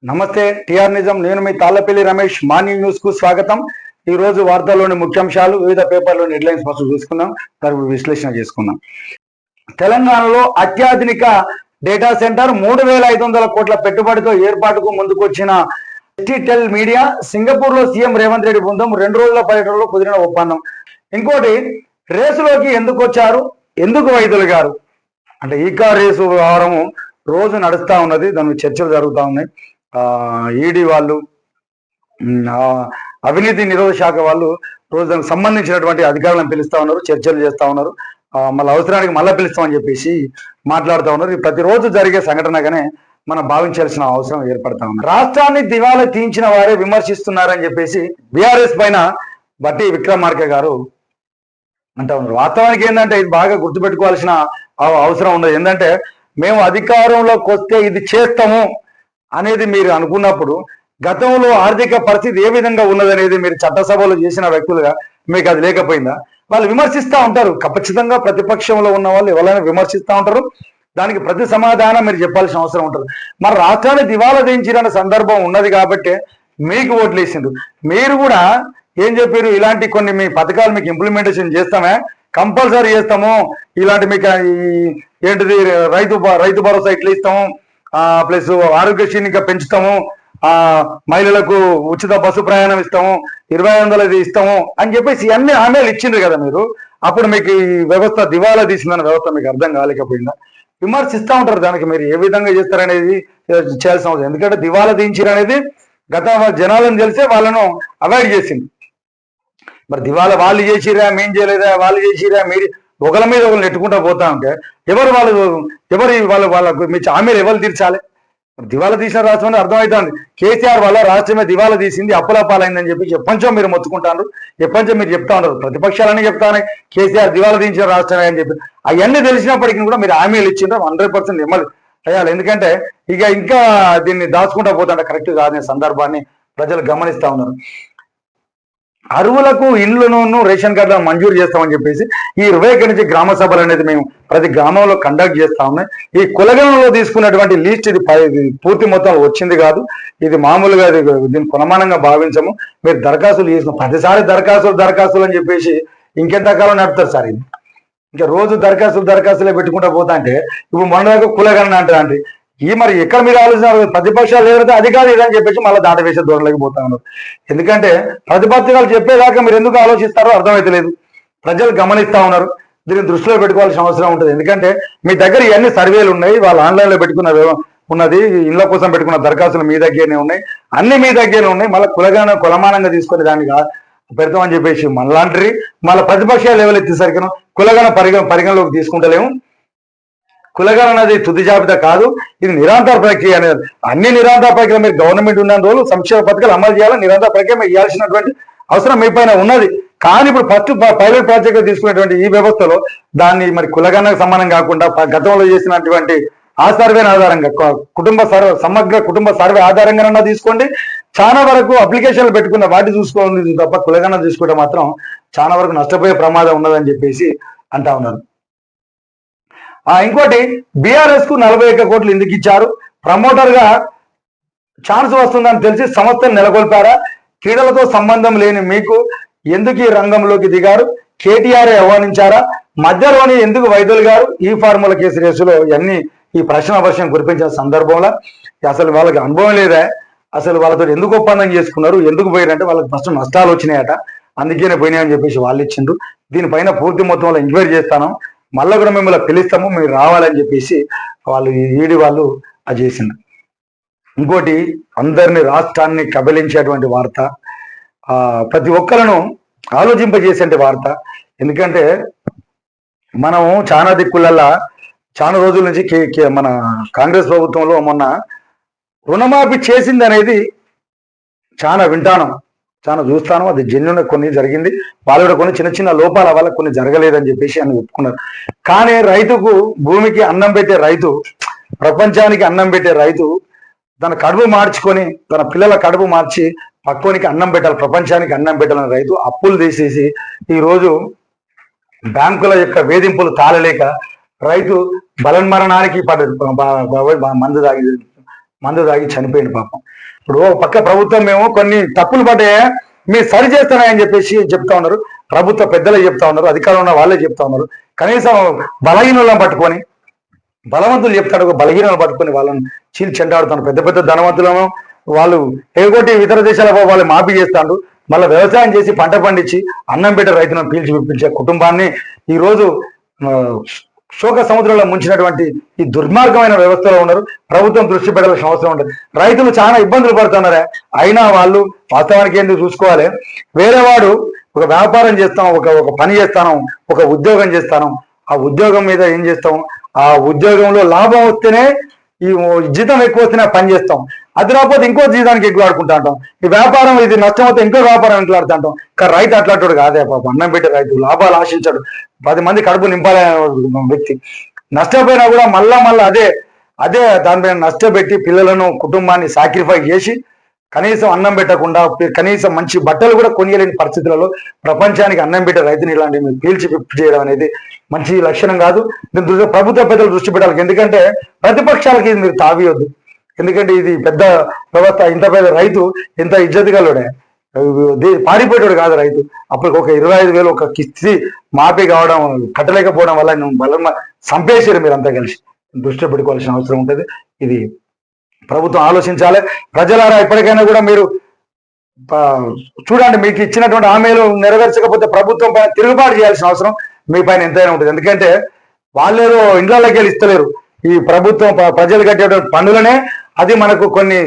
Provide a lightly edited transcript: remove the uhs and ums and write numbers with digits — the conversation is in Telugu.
నమస్తే టిఆర్ నిజం. నేను మీ తాళ్లపల్లి రమేష్. మార్నింగ్ న్యూస్ కు స్వాగతం. ఈ రోజు వార్తల్లోని ముఖ్యాంశాలు, వివిధ పేపర్లోని హెడ్లైన్స్ ఫస్ట్ చూసుకుందాం, తర్వాత విశ్లేషణ చేసుకుందాం. తెలంగాణలో అత్యాధునిక డేటా సెంటర్ 3,500 కోట్ల పెట్టుబడితో ఏర్పాటుకు ముందుకొచ్చిన టెల్ మీడియా. సింగపూర్ లో సీఎం రేవంత్ రెడ్డి బృందం 2 రోజుల పర్యటనలో కుదిరిన ఒప్పందం. ఇంకోటి, రేసులోకి ఎందుకు వచ్చారు, ఎందుకు వైద్యులు గారు అంటే ఈ కార్ రేసు వ్యవహారము రోజు నడుస్తూ ఉన్నది, దాని చర్చలు జరుగుతూ ఉన్నాయి. ఈడీ వాళ్ళు, అవినీతి నిరోధక శాఖ వాళ్ళు రోజు దానికి సంబంధించినటువంటి అధికారులను పిలుస్తా ఉన్నారు, చర్చలు చేస్తూ ఉన్నారు. మళ్ళీ అవసరానికి మళ్ళీ పిలుస్తామని చెప్పేసి మాట్లాడుతూ ఉన్నారు. ఇది ప్రతిరోజు జరిగే సంఘటనగానే మనం భావించాల్సిన అవసరం ఏర్పడతా ఉంది. రాష్ట్రాన్ని దివాలా తీయించిన వారే విమర్శిస్తున్నారని చెప్పేసి బీఆర్ఎస్ పైన బట్టి విక్రమార్క గారు అంటా ఉన్నారు. వాస్తవానికి ఏంటంటే ఇది బాగా గుర్తుపెట్టుకోవాల్సిన అవసరం ఉండదు. ఏంటంటే మేము అధికారంలోకి వస్తే ఇది చేస్తాము అనేది మీరు అనుకున్నప్పుడు గతంలో ఆర్థిక పరిస్థితి ఏ విధంగా ఉన్నదనేది మీరు చట్టసభలో చేసిన వ్యక్తులుగా మీకు అది లేకపోయిందా? వాళ్ళు విమర్శిస్తూ ఉంటారు. ఖచ్చితంగా ప్రతిపక్షంలో ఉన్న వాళ్ళు ఎవరైనా విమర్శిస్తూ ఉంటారు. దానికి ప్రతి సమాధానం మీరు చెప్పాల్సిన అవసరం ఉంటుంది. మరి రాష్ట్రాన్ని దివాలా దించిన సందర్భం ఉన్నది కాబట్టి మీకు ఓట్లు వేసిండ్రు. మీరు కూడా ఏం చెప్పారు, ఇలాంటి కొన్ని మీ పథకాలు మీకు ఇంప్లిమెంటేషన్ చేస్తామే, కంపల్సరీ చేస్తాము, ఇలాంటి మీకు ఏంటిది రైతు భరోసా ఇట్లా ఇస్తాము, ప్లస్ ఆరోగ్యశ్రీని ఇంకా పెంచుతాము, మహిళలకు ఉచిత బస్సు ప్రయాణం ఇస్తాము, 2,500 ఇస్తాము అని చెప్పేసి అన్ని హామీలు ఇచ్చిండ్రు కదా మీరు. అప్పుడు మీకు ఈ వ్యవస్థ దివాలా తీసిందన్న వ్యవస్థ మీకు అర్థం కాలేకపోయిందా? విమర్శిస్తూ ఉంటారు. దానికి మీరు ఏ విధంగా చేస్తారనేది చేయాల్సిన అవసరం. ఎందుకంటే దివాలా తీయించారు అనేది గత జనాలను తెలిసే వాళ్ళను అవాయిడ్ చేసింది. మరి దివాలా వాళ్ళు చేసిరా, మేం చేయలేదా, వాళ్ళు చేసిరా, మీరు ఒకరి మీద ఒకరు నెట్టుకుంటూ పోతా ఉంటే వాళ్ళకు మీ హామీలు ఎవరు తీర్చాలి? దివాలా తీసిన రాష్ట్రం అర్థమవుతుంది. కేసీఆర్ వల్ల రాష్ట్రమే దివాలా తీసింది, అప్పుల పాలైందని చెప్పి ఎప్పటించో మీరు మొత్తుకుంటారు, ఎప్పటించో మీరు చెప్తా ఉంటారు. ప్రతిపక్షాలన్నీ చెప్తానే కేసీఆర్ దివాలా తీసిన రాష్ట్రమే అని చెప్పి. అవన్నీ తెలిసినప్పటికీ కూడా మీరు హామీలు ఇచ్చిండ్రు 100% అమలు అయ్యాలి. ఎందుకంటే ఇంకా దీన్ని దాచుకుంటూ పోతుంటే కరెక్ట్ కాదనే సందర్భాన్ని ప్రజలు గమనిస్తూ ఉన్నారు. అరువులకు ఇళ్లను రేషన్ కార్డులను మంజూరు చేస్తామని చెప్పేసి ఈ 21 నుంచి గ్రామ సభలు అనేది మేము ప్రతి గ్రామంలో కండక్ట్ చేస్తా ఉన్నాయి. ఈ కులగణంలో తీసుకున్నటువంటి లిస్ట్ ఇది పూర్తి మొత్తం వచ్చింది కాదు. ఇది మామూలుగా దీన్ని కొనమానంగా భావించము. మీరు దరఖాస్తులు చేసిన ప్రతిసారి దరఖాస్తులు అని చెప్పేసి ఇంకెంతకాలం నడుపుతారు సార్? ఇది ఇంకా రోజు దరఖాస్తులే పెట్టుకుంటూ పోతా అంటే ఇప్పుడు మొన్న కులగణన అంటే మరి ఎక్కడ మీరు ఆలోచన ప్రతిపక్షాలు ఏదైతే అధికారులు ఇదని చెప్పేసి మళ్ళీ దాటవేసే దూరంలోకి పోతా ఉన్నారు. ఎందుకంటే ప్రతిపక్షాలు చెప్పేదాకా మీరు ఎందుకు ఆలోచిస్తారో అర్థమైతలేదు. ప్రజలు గమనిస్తా ఉన్నారు. దీన్ని దృష్టిలో పెట్టుకోవాల్సిన అవసరం ఉంటుంది. ఎందుకంటే మీ దగ్గర ఇవన్నీ సర్వేలు ఉన్నాయి, వాళ్ళు ఆన్లైన్లో పెట్టుకున్న ఉన్నది, ఇళ్ల కోసం పెట్టుకున్న దరఖాస్తులు మీ దగ్గరనే ఉన్నాయి, అన్ని మీ దగ్గరనే ఉన్నాయి. మళ్ళీ కులమానంగా తీసుకొని దాన్ని పెడతామని చెప్పేసి మనలాంటి మళ్ళీ ప్రతిపక్షాలు లెవెల్ ఎత్తేసరికి కులగణ పరిగణలోకి తీసుకుంటలేము. కులగణ అనేది తుది జాబితా కాదు, ఇది నిరంతర ప్రక్రియ అనేది. అన్ని నిరంతర ప్రక్రియ మీరు గవర్నమెంట్ ఉన్న రోజులు సంక్షేమ పథకాలు అమలు చేయాలి, నిరంతర ప్రక్రియ మీరు ఇవ్వాల్సినటువంటి అవసరం మీ పైన ఉన్నది. కానీ ఇప్పుడు ఫస్ట్ పైలట్ ప్రాజెక్ట్ తీసుకునేటువంటి ఈ వ్యవస్థలో దాన్ని మరి కులగణకు సమానం కాకుండా గతంలో చేసినటువంటి ఆ సర్వేని ఆధారంగా సమగ్ర కుటుంబ సర్వే ఆధారంగా తీసుకోండి. చాలా వరకు అప్లికేషన్లు పెట్టుకున్న వాటి చూసుకోండి తప్ప కులగణ తీసుకుంటే మాత్రం చాలా వరకు నష్టపోయే ప్రమాదం ఉన్నదని చెప్పేసి అంటా ఉన్నారు. ఇంకోటి, బీఆర్ఎస్ కు 41 కోట్లు ఎందుకు ఇచ్చారు? ప్రమోటర్ గా ఛాన్స్ వస్తుందని తెలిసి సంస్థను నెలకొల్పారా? క్రీడలతో సంబంధం లేని మీకు ఎందుకు ఈ రంగంలోకి దిగారు? కేటీఆర్ ఆహ్వానించారా? మధ్యలోని ఎందుకు వైద్యులు గారు ఈ ఫార్ములా కేసు రేసులో ఇవన్నీ ఈ వర్షం కురిపించిన సందర్భంలో అసలు వాళ్ళకి అనుభవం లేదా? అసలు వాళ్ళతో ఎందుకు ఒప్పందం చేసుకున్నారు, ఎందుకు పోయారంటే వాళ్ళకి ఫస్ట్ నష్టాలు వచ్చినాయట, అందుకేనే పోయినాయని చెప్పేసి వాళ్ళు ఇచ్చిండ్రు. దీనిపైన పూర్తి మొత్తంలో ఎంక్వైరీ చేస్తాను, మళ్ళీ కూడా మిమ్మల్ని పిలుస్తాము, మీరు రావాలని చెప్పేసి వాళ్ళు ఈడి వాళ్ళు అది చేసిండ్రు. ఇంకోటి, అందరినీ రాష్ట్రాన్ని కబలించేటువంటి వార్త, ప్రతి ఒక్కరిను ఆలోచింపజేసే వార్త. ఎందుకంటే మనం చాలా దిక్కులల్లా చాలా రోజుల నుంచి మన కాంగ్రెస్ ప్రభుత్వంలో మొన్న రుణమాఫీ చేసింది అనేది చాలా వింటాను, చాలా చూస్తాను. అది జెన్యున్ కొన్ని జరిగింది, వాళ్ళు కూడా కొన్ని చిన్న లోపాల వల్ల కొన్ని జరగలేదని చెప్పేసి అని ఒప్పుకున్నారు. కానీ రైతుకు, భూమికి అన్నం పెట్టే రైతు, ప్రపంచానికి అన్నం పెట్టే రైతు తన కడుపు మార్చుకొని తన పిల్లల కడుపు మార్చి పక్కోనికి అన్నం పెట్టాలి, ప్రపంచానికి అన్నం పెట్టాలని రైతు అప్పులు తీసేసి ఈరోజు బ్యాంకుల యొక్క వేధింపులు తాళలేక రైతు బలన్మరణానికి మందు తాగి మందు తాగి చనిపోయింది పాపం. ఇప్పుడు ఒక పక్క ప్రభుత్వం మేము కొన్ని తప్పులు పడ్డాయా మీరు సరి చేస్తున్నాయని చెప్పేసి చెప్తా ఉన్నారు, ప్రభుత్వ పెద్దలే చెప్తా ఉన్నారు, అధికారంలో ఉన్న వాళ్ళే చెప్తా ఉన్నారు. కనీసం బలహీనులను పట్టుకొని, బలవంతులు చెప్తాడు ఒక బలహీనలను పట్టుకొని వాళ్ళని చీల్చి చెండాడుతాను. పెద్ద పెద్ద ధనవంతులను వాళ్ళు ఎగొట్టి ఇతర దేశాలకు వాళ్ళు మాఫీ చేస్తాడు. మళ్ళీ వ్యవసాయం చేసి పంట పండించి అన్నం పెట్టే రైతులను పీల్చి విప్పించే కుటుంబాన్ని ఈరోజు శోక సముద్రంలో ముంచినటువంటి ఈ దుర్మార్గమైన వ్యవస్థలో ఉన్నారు. ప్రభుత్వం దృష్టి పెట్టాల్సిన అవసరం ఉంటుంది. రైతులు చాలా ఇబ్బందులు పడుతున్నారా, అయినా వాళ్ళు వాస్తవానికి ఏంటి చూసుకోవాలి. వేరే వాడు ఒక వ్యాపారం చేస్తాం, ఒక పని చేస్తాను, ఒక ఉద్యోగం చేస్తాను, ఆ ఉద్యోగం మీద ఏం చేస్తాం, ఆ ఉద్యోగంలో లాభం వస్తేనే ఈ జీతం ఎక్కువ వస్తేనే పని చేస్తాం, అది రాకపోతే ఇంకో జీతానికి ఎక్కువ ఆడుకుంటా ఉంటాం. ఈ వ్యాపారం ఇది నష్టం వస్తే ఇంకో వ్యాపారం ఇంట్లో ఆడుతుంటాం. కానీ రైతు అట్లాంటి కాదే పాప, అన్నం పెట్టే రైతు లాభాలు ఆశించాడు, 10 మంది కడుపు నింపాలనే వ్యక్తి. నష్టపోయినా కూడా మళ్ళా అదే దానిపైన నష్టపెట్టి పిల్లలను కుటుంబాన్ని సాక్రిఫైస్ చేసి కనీసం అన్నం పెట్టకుండా, కనీసం మంచి బట్టలు కూడా కొనియలేని పరిస్థితులలో ప్రపంచానికి అన్నం పెట్టే రైతుని ఇలాంటి మీరు పీల్చి పిప్పి చేయడం అనేది మంచి లక్షణం కాదు. దీని ప్రభుత్వ పెద్దలు దృష్టి పెట్టాలి. ఎందుకంటే ప్రతిపక్షాలకి ఇది మీరు తావియొద్దు. ఎందుకంటే ఇది పెద్ద వ్యవస్థ. ఇంత పెద్ద రైతు ఎంత ఇజ్జతిగలుడే, పారిపోయాడు కాదు రైతు. అప్పటికి ఒక 25,000 ఒక కిస్తీ మాఫీ కావడం కట్టలేకపోవడం వల్ల నువ్వు బలంగా చంపేసారు మీరు అంతా కలిసి. దృష్టి పెట్టుకోవాల్సిన అవసరం ఉంటుంది. ఇది ప్రభుత్వం ఆలోచించాలి. ప్రజలారా ఇప్పటికైనా కూడా మీరు చూడండి, మీకు ఇచ్చినటువంటి హామీలు నెరవేర్చకపోతే ప్రభుత్వం పైన తిరుగుబాటు చేయాల్సిన అవసరం మీ పైన ఎంతైనా ఉంటుంది. ఎందుకంటే వాళ్ళేదో ఇండ్లకి వెళ్ళి ఇస్తలేరు. ఈ ప్రభుత్వం ప్రజలు కట్టేటువంటి పన్నులనే అది మనకు కొన్ని